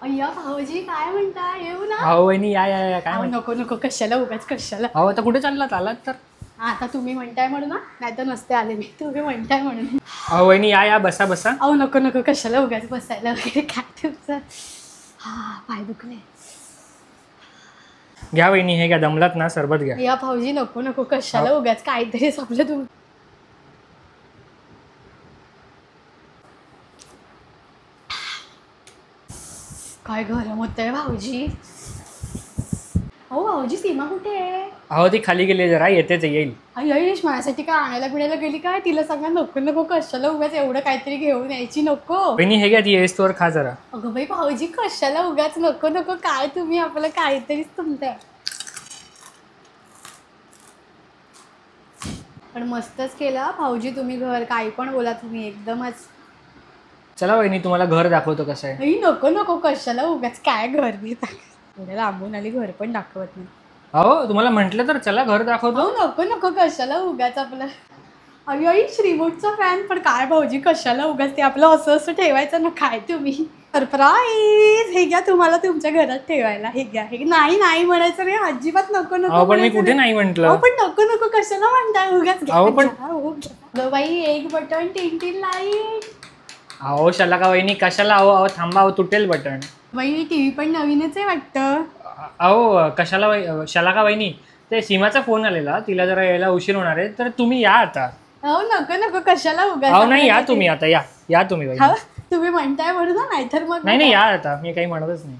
अय्या भाऊजी काय म्हणता, येऊ ना? अहो वहिनी या या या काय म्हणता? नको नको, कशाला उगाच कशाला. अहो आता कुठे चाललात? आलात तर आता तुम्ही म्हणताय म्हणून ना, नाही तर नसते आले मी. तुम्ही म्हणताय म्हणून. अहो वहिनी या या बसा बसा. अहो नको नको, कशाला उगाच बसायला वगैरे काय तुमचं. हा पाय दुखले. घ्या वहिनी, हे घ्या, दमलात ना, सरबत घ्या. या भाऊजी नको नको, कशाला उगाच काहीतरी संपलं तुम्ही. काय गरम होतंय भाऊजी. अहो भाऊजी, सीमा कुठे आहे? अहो ती खाली गेली, जरा येतेच, येईल. अय्यश, माझ्यासाठी काय आणायला बिणायला गेली काय? तिला सांगा नको नको, कशाला उगाच एवढं काहीतरी घेऊन यायची. नको वहिनी हे घ्या, ती येस तोवर खा जरा. अगं बाई भाऊजी, कशाला उगाच नको नको, काय तुम्ही आपलं काहीतरीच तुमचं. पण मस्तच केला भाऊजी तुम्ही घर, काही पण बोला तुम्ही, एकदमच. चला वहिनी, तुम्हाला घर दाखवतो कसं आहे. नाही नको नको, कशाला उगाच काय घर बी एवढ्या लांबून आली, घर पण दाखवत नाही. अहो तुम्हाला म्हटलं तर चला घर दाखवतो. हो नको नको, कशाला उगाच आपलं. अरे आई, श्रीमोटचा फॅन, पण काय भाऊजी कशाला उगाच ते आपलं असं असं ठेवायचं ना. काय तुम्ही सरप्राईज, हे घ्या तुम्हाला तुमच्या घरात ठेवायला. हे घ्या, हे नाही नाही म्हणायचं नाही अजिबात, नको नको. पण मी कुठे नाही म्हंटल. पण नको नको, कशाला म्हणताय उगाच. पण बाई, एक बटन, 3 लाईट. अहो शलाका वहिनी कशाला? अहो अहो थांबा, अहो तुटेल बटन. बाई टीव्ही पण नवीनच आहे वाटतं. अहो कशाला शलाका वहिनी, ते सीमाचा फोन आलेला, तिला जरा यायला उशीर होणार आहे, तर तुम्ही या आता. हो नको नको, कशाला उगाच. अहो नाही, या तुम्ही आता, या या तुम्ही वहिनी. तुम्ही म्हणताय म्हणून, नाहीतर मग नाही नाही, या आता, मी काही म्हणतच नाही.